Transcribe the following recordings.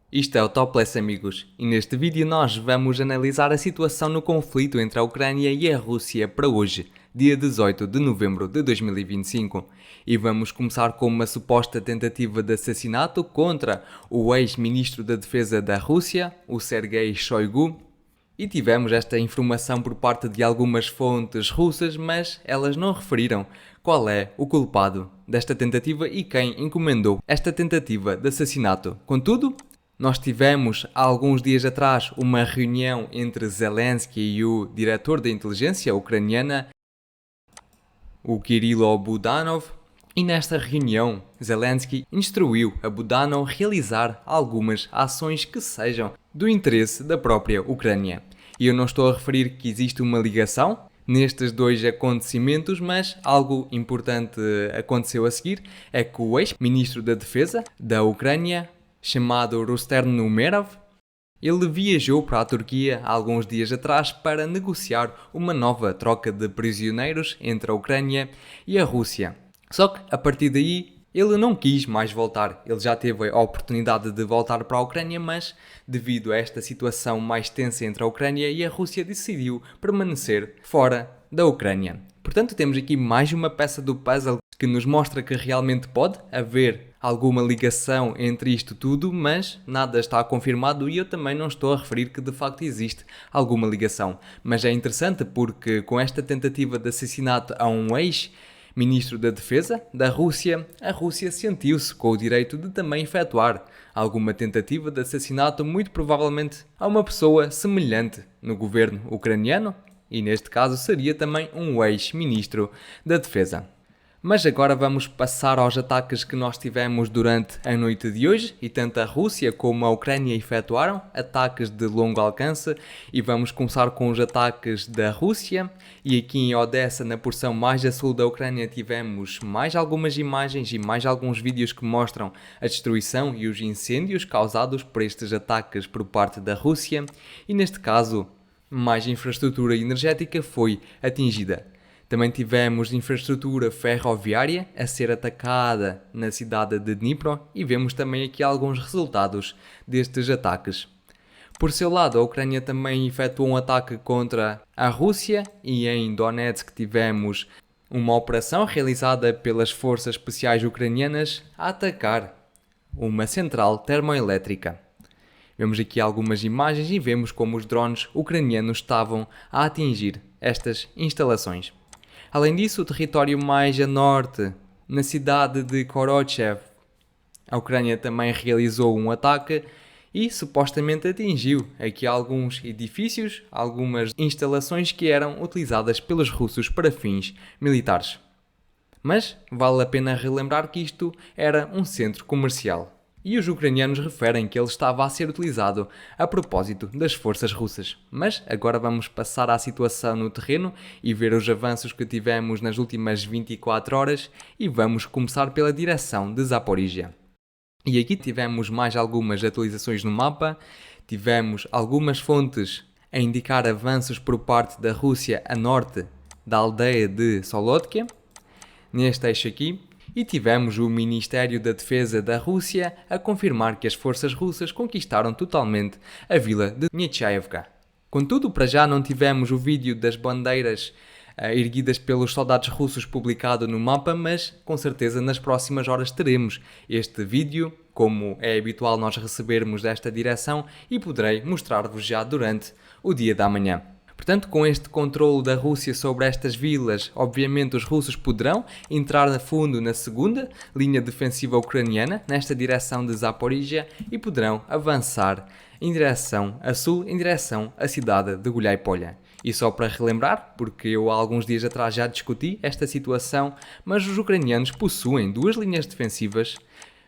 Isto é o Topless, amigos, e neste vídeo nós vamos analisar a situação no conflito entre a Ucrânia e a Rússia para hoje, dia 18 de novembro de 2025. E vamos começar com uma suposta tentativa de assassinato contra o ex-ministro da Defesa da Rússia, o Sergei Shoigu. E tivemos esta informação por parte de algumas fontes russas, mas elas não referiram qual é o culpado desta tentativa e quem encomendou esta tentativa de assassinato. Contudo, nós tivemos há alguns dias atrás uma reunião entre Zelensky e o diretor da inteligência ucraniana, o Kirilo Budanov, e nesta reunião Zelensky instruiu a Budanov realizar algumas ações que sejam do interesse da própria Ucrânia. E eu não estou a referir que existe uma ligação nestes dois acontecimentos, mas algo importante aconteceu a seguir, é que o ex-ministro da Defesa da Ucrânia, chamado Rustem Umerov, ele viajou para a Turquia há alguns dias atrás para negociar uma nova troca de prisioneiros entre a Ucrânia e a Rússia. Só que, a partir daí, ele não quis mais voltar. Ele já teve a oportunidade de voltar para a Ucrânia, mas devido a esta situação mais tensa entre a Ucrânia e a Rússia, decidiu permanecer fora da Ucrânia. Portanto, temos aqui mais uma peça do puzzle que nos mostra que realmente pode haver alguma ligação entre isto tudo, mas nada está confirmado e eu também não estou a referir que de facto existe alguma ligação. Mas é interessante porque com esta tentativa de assassinato a um ex-ministro da Defesa da Rússia, a Rússia sentiu-se com o direito de também efetuar alguma tentativa de assassinato, muito provavelmente a uma pessoa semelhante no governo ucraniano, e neste caso seria também um ex-ministro da Defesa. Mas agora vamos passar aos ataques que nós tivemos durante a noite de hoje, e tanto a Rússia como a Ucrânia efetuaram ataques de longo alcance, e vamos começar com os ataques da Rússia. E aqui em Odessa, na porção mais a sul da Ucrânia, tivemos mais algumas imagens e mais alguns vídeos que mostram a destruição e os incêndios causados por estes ataques por parte da Rússia, e neste caso mais infraestrutura energética foi atingida. Também tivemos infraestrutura ferroviária a ser atacada na cidade de Dnipro e vemos também aqui alguns resultados destes ataques. Por seu lado, a Ucrânia também efetuou um ataque contra a Rússia e em Donetsk tivemos uma operação realizada pelas forças especiais ucranianas a atacar uma central termoelétrica. Vemos aqui algumas imagens e vemos como os drones ucranianos estavam a atingir estas instalações. Além disso, o território mais a norte, na cidade de Korochev, a Ucrânia também realizou um ataque e supostamente atingiu aqui alguns edifícios, algumas instalações que eram utilizadas pelos russos para fins militares. Mas vale a pena relembrar que isto era um centro comercial. E os ucranianos referem que ele estava a ser utilizado a propósito das forças russas. Mas agora vamos passar à situação no terreno e ver os avanços que tivemos nas últimas 24 horas e vamos começar pela direção de Zaporizhia. E aqui tivemos mais algumas atualizações no mapa, tivemos algumas fontes a indicar avanços por parte da Rússia a norte da aldeia de Solotkia, neste eixo aqui. E tivemos o Ministério da Defesa da Rússia a confirmar que as forças russas conquistaram totalmente a vila de Nechaevka. Contudo, para já não tivemos o vídeo das bandeiras erguidas pelos soldados russos publicado no mapa, mas com certeza nas próximas horas teremos este vídeo, como é habitual nós recebermos desta direção, e poderei mostrar-vos já durante o dia da manhã. Portanto, com este controle da Rússia sobre estas vilas, obviamente os russos poderão entrar a fundo na segunda linha defensiva ucraniana, nesta direção de Zaporizhia, e poderão avançar em direção a sul, em direção à cidade de Guliáy-Polha. E só para relembrar, porque eu há alguns dias atrás já discuti esta situação, mas os ucranianos possuem duas linhas defensivas,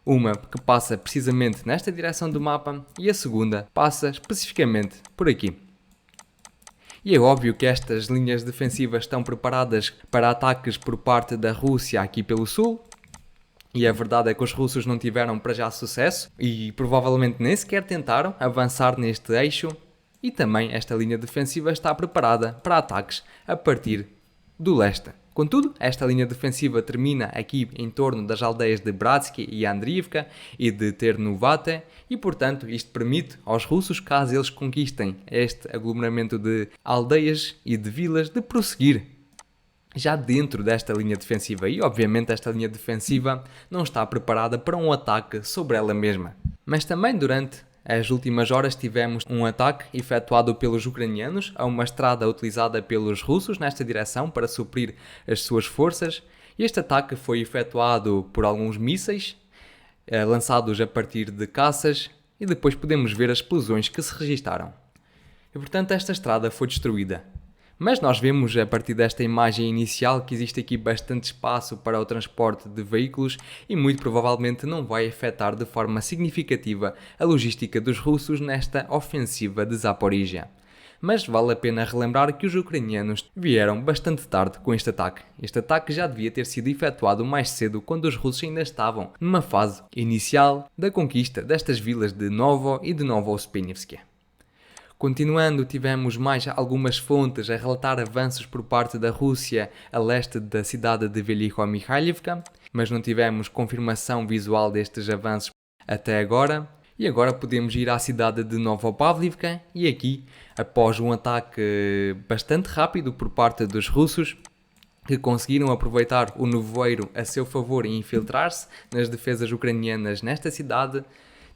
uma que passa precisamente nesta direção do mapa e a segunda passa especificamente por aqui. E é óbvio que estas linhas defensivas estão preparadas para ataques por parte da Rússia aqui pelo sul. E a verdade é que os russos não tiveram para já sucesso e provavelmente nem sequer tentaram avançar neste eixo. E também esta linha defensiva está preparada para ataques a partir do leste. Contudo, esta linha defensiva termina aqui em torno das aldeias de Bratsky e Andriivka e de Ternuvate e, portanto, isto permite aos russos, caso eles conquistem este aglomeramento de aldeias e de vilas, de prosseguir já dentro desta linha defensiva. E, obviamente, esta linha defensiva não está preparada para um ataque sobre ela mesma. Mas também durante as últimas horas tivemos um ataque efetuado pelos ucranianos a uma estrada utilizada pelos russos nesta direção para suprir as suas forças. Este ataque foi efetuado por alguns mísseis lançados a partir de caças e depois podemos ver as explosões que se registaram. E portanto esta estrada foi destruída. Mas nós vemos a partir desta imagem inicial que existe aqui bastante espaço para o transporte de veículos e muito provavelmente não vai afetar de forma significativa a logística dos russos nesta ofensiva de Zaporizhia. Mas vale a pena relembrar que os ucranianos vieram bastante tarde com este ataque. Este ataque já devia ter sido efetuado mais cedo, quando os russos ainda estavam numa fase inicial da conquista destas vilas de Novo e de Novospennivsk. Continuando, tivemos mais algumas fontes a relatar avanços por parte da Rússia a leste da cidade de Veliko-Mikhailivka, mas não tivemos confirmação visual destes avanços até agora. E agora podemos ir à cidade de Novopavlivka e aqui, após um ataque bastante rápido por parte dos russos, que conseguiram aproveitar o nevoeiro a seu favor e infiltrar-se nas defesas ucranianas nesta cidade,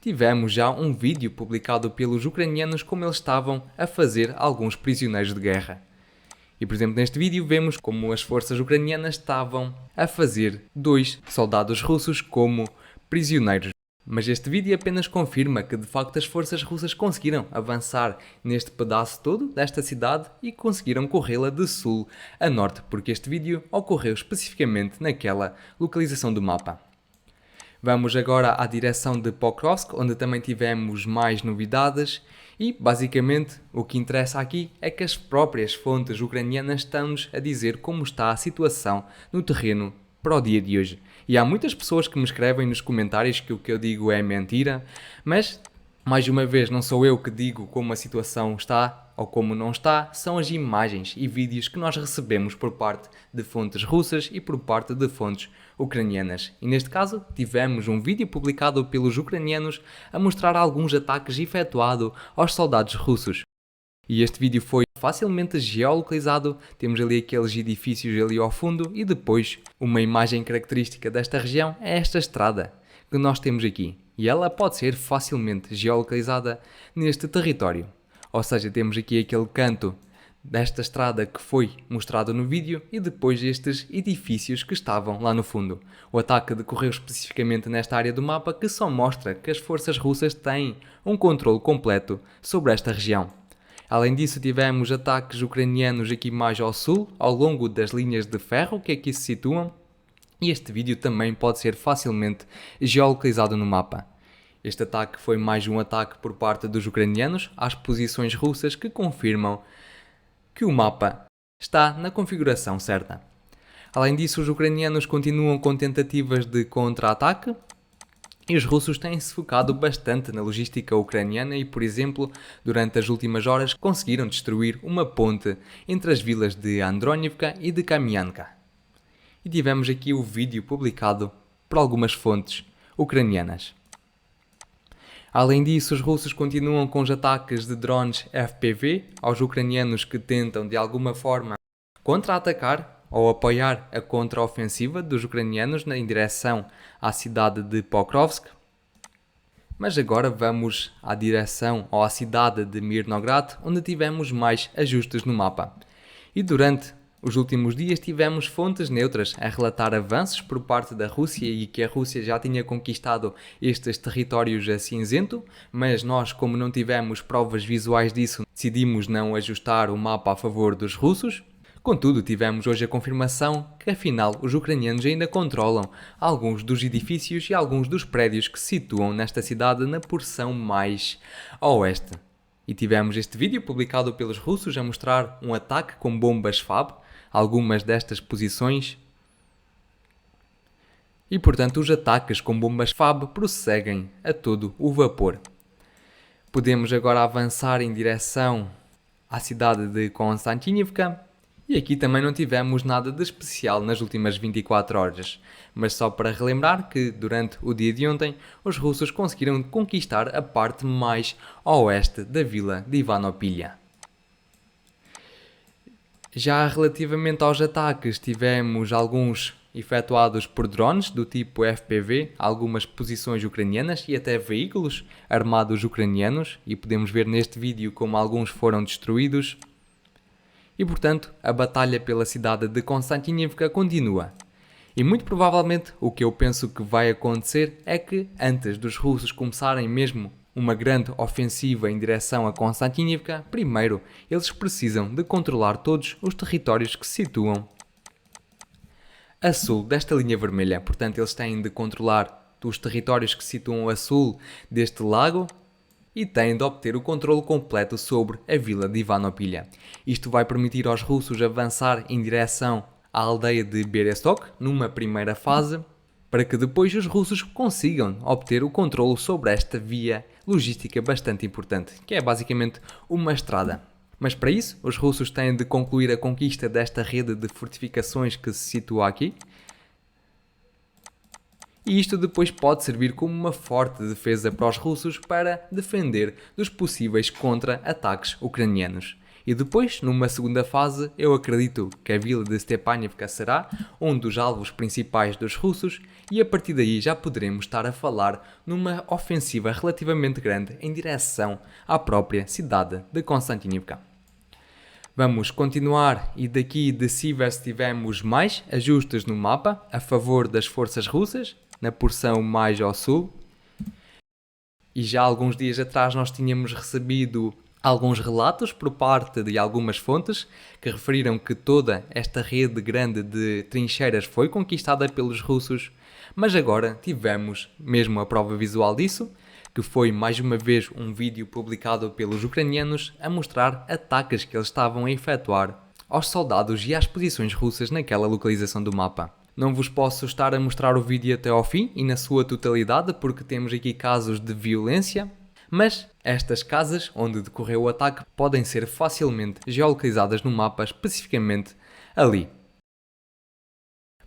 tivemos já um vídeo publicado pelos ucranianos como eles estavam a fazer alguns prisioneiros de guerra. E, por exemplo, neste vídeo vemos como as forças ucranianas estavam a fazer 2 soldados russos como prisioneiros. Mas este vídeo apenas confirma que de facto as forças russas conseguiram avançar neste pedaço todo desta cidade e conseguiram corrê-la de sul a norte, porque este vídeo ocorreu especificamente naquela localização do mapa. Vamos agora à direção de Pokrovsk, onde também tivemos mais novidades e, basicamente, o que interessa aqui é que as próprias fontes ucranianas estão-nos a dizer como está a situação no terreno para o dia de hoje. E há muitas pessoas que me escrevem nos comentários que o que eu digo é mentira, mas, mais uma vez, não sou eu que digo como a situação está ou como não está, são as imagens e vídeos que nós recebemos por parte de fontes russas e por parte de fontes ucranianas. E neste caso, tivemos um vídeo publicado pelos ucranianos a mostrar alguns ataques efetuados aos soldados russos. E este vídeo foi facilmente geolocalizado, temos ali aqueles edifícios ali ao fundo e depois uma imagem característica desta região é esta estrada que nós temos aqui. E ela pode ser facilmente geolocalizada neste território. Ou seja, temos aqui aquele canto desta estrada que foi mostrado no vídeo e depois estes edifícios que estavam lá no fundo. O ataque decorreu especificamente nesta área do mapa que só mostra que as forças russas têm um controle completo sobre esta região. Além disso, tivemos ataques ucranianos aqui mais ao sul, ao longo das linhas de ferro que aqui se situam, e este vídeo também pode ser facilmente geolocalizado no mapa. Este ataque foi mais um ataque por parte dos ucranianos às posições russas que confirmam que o mapa está na configuração certa. Além disso, os ucranianos continuam com tentativas de contra-ataque e os russos têm-se focado bastante na logística ucraniana e, por exemplo, durante as últimas horas conseguiram destruir uma ponte entre as vilas de Andronivka e de Kamianka. E tivemos aqui o vídeo publicado por algumas fontes ucranianas. Além disso, os russos continuam com os ataques de drones FPV aos ucranianos que tentam de alguma forma contra-atacar ou apoiar a contra-ofensiva dos ucranianos em direção à cidade de Pokrovsk. Mas agora vamos à direção ou à cidade de Mirnograd, onde tivemos mais ajustes no mapa. E durante os últimos dias tivemos fontes neutras a relatar avanços por parte da Rússia e que a Rússia já tinha conquistado estes territórios a cinzento, mas nós, como não tivemos provas visuais disso, decidimos não ajustar o mapa a favor dos russos. Contudo, tivemos hoje a confirmação que afinal os ucranianos ainda controlam alguns dos edifícios e alguns dos prédios que se situam nesta cidade na porção mais a oeste. E tivemos este vídeo publicado pelos russos a mostrar um ataque com bombas FAB, algumas destas posições. E portanto os ataques com bombas FAB prosseguem a todo o vapor. Podemos agora avançar em direção à cidade de Konstantinivka E aqui também não tivemos nada de especial nas últimas 24 horas, mas só para relembrar que durante o dia de ontem os russos conseguiram conquistar a parte mais a oeste da vila de Ivanopilha. Já relativamente aos ataques, tivemos alguns efetuados por drones do tipo FPV, algumas posições ucranianas e até veículos armados ucranianos, e podemos ver neste vídeo como alguns foram destruídos. E portanto, a batalha pela cidade de Konstantinivka continua. E muito provavelmente o que eu penso que vai acontecer é que antes dos russos começarem mesmo uma grande ofensiva em direção a Konstantinivka, primeiro eles precisam de controlar todos os territórios que se situam a sul desta linha vermelha. Portanto, eles têm de controlar os territórios que se situam a sul deste lago e têm de obter o controle completo sobre a vila de Ivanopilha. Isto vai permitir aos russos avançar em direção à aldeia de Berestok numa primeira fase, para que depois os russos consigam obter o controle sobre esta via logística bastante importante, que é basicamente uma estrada. Mas para isso, os russos têm de concluir a conquista desta rede de fortificações que se situa aqui. E isto depois pode servir como uma forte defesa para os russos para defender dos possíveis contra-ataques ucranianos. E depois, numa segunda fase, eu acredito que a vila de Stepanivka será um dos alvos principais dos russos e a partir daí já poderemos estar a falar numa ofensiva relativamente grande em direção à própria cidade de Konstantinivka. Vamos continuar e daqui de Sivers tivemos mais ajustes no mapa a favor das forças russas, na porção mais ao sul. E já alguns dias atrás nós tínhamos recebido alguns relatos por parte de algumas fontes que referiram que toda esta rede grande de trincheiras foi conquistada pelos russos, mas agora tivemos mesmo a prova visual disso, que foi mais uma vez um vídeo publicado pelos ucranianos a mostrar ataques que eles estavam a efetuar aos soldados e às posições russas naquela localização do mapa. Não vos posso estar a mostrar o vídeo até ao fim e na sua totalidade porque temos aqui casos de violência, mas estas casas onde decorreu o ataque podem ser facilmente geolocalizadas no mapa, especificamente ali.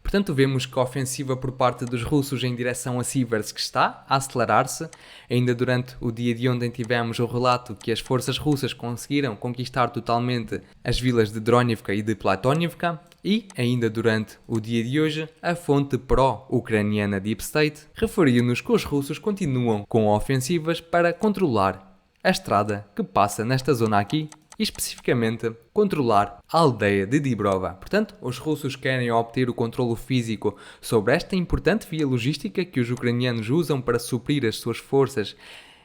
Portanto, vemos que a ofensiva por parte dos russos em direção a Siversk está a acelerar-se. Ainda durante o dia de ontem tivemos o relato que as forças russas conseguiram conquistar totalmente as vilas de Dronivka e de Platonivka. E, ainda durante o dia de hoje, a fonte pró-ucraniana Deep State referiu-nos que os russos continuam com ofensivas para controlar a estrada que passa nesta zona aqui e especificamente controlar a aldeia de Dibrova. Portanto, os russos querem obter o controlo físico sobre esta importante via logística que os ucranianos usam para suprir as suas forças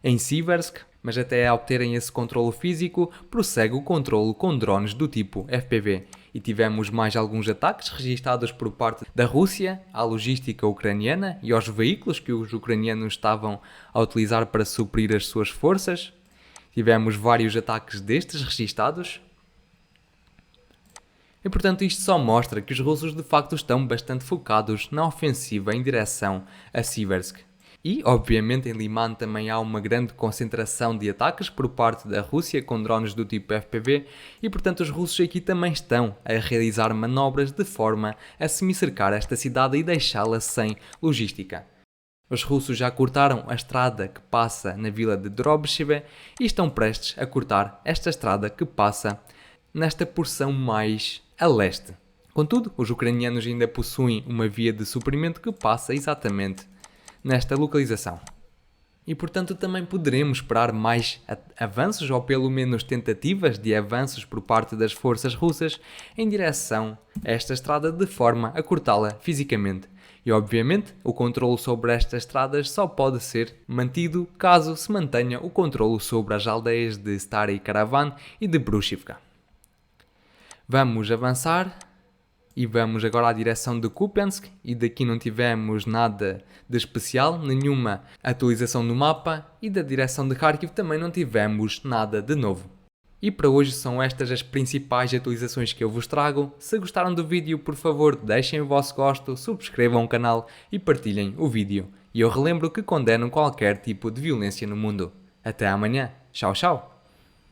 em Siversk, mas até a obterem esse controlo físico, prossegue o controlo com drones do tipo FPV. E tivemos mais alguns ataques registados por parte da Rússia à logística ucraniana e aos veículos que os ucranianos estavam a utilizar para suprir as suas forças. Tivemos vários ataques destes registados. E portanto isto só mostra que os russos de facto estão bastante focados na ofensiva em direção a Siversk. E, obviamente, em Liman também há uma grande concentração de ataques por parte da Rússia com drones do tipo FPV e, portanto, os russos aqui também estão a realizar manobras de forma a semicercar esta cidade e deixá-la sem logística. Os russos já cortaram a estrada que passa na vila de Drobcheve e estão prestes a cortar esta estrada que passa nesta porção mais a leste. Contudo, os ucranianos ainda possuem uma via de suprimento que passa exatamente nesta localização. E portanto também poderemos esperar mais avanços ou pelo menos tentativas de avanços por parte das forças russas em direção a esta estrada de forma a cortá-la fisicamente. E obviamente o controlo sobre estas estradas só pode ser mantido caso se mantenha o controlo sobre as aldeias de Stary Karavan e de Brushivka. Vamos avançar. E vamos agora à direção de Kupiansk e daqui não tivemos nada de especial, nenhuma atualização no mapa e da direção de Kharkiv também não tivemos nada de novo. E para hoje são estas as principais atualizações que eu vos trago. Se gostaram do vídeo, por favor deixem o vosso gosto, subscrevam o canal e partilhem o vídeo. E eu relembro que condeno qualquer tipo de violência no mundo. Até amanhã. Tchau, tchau.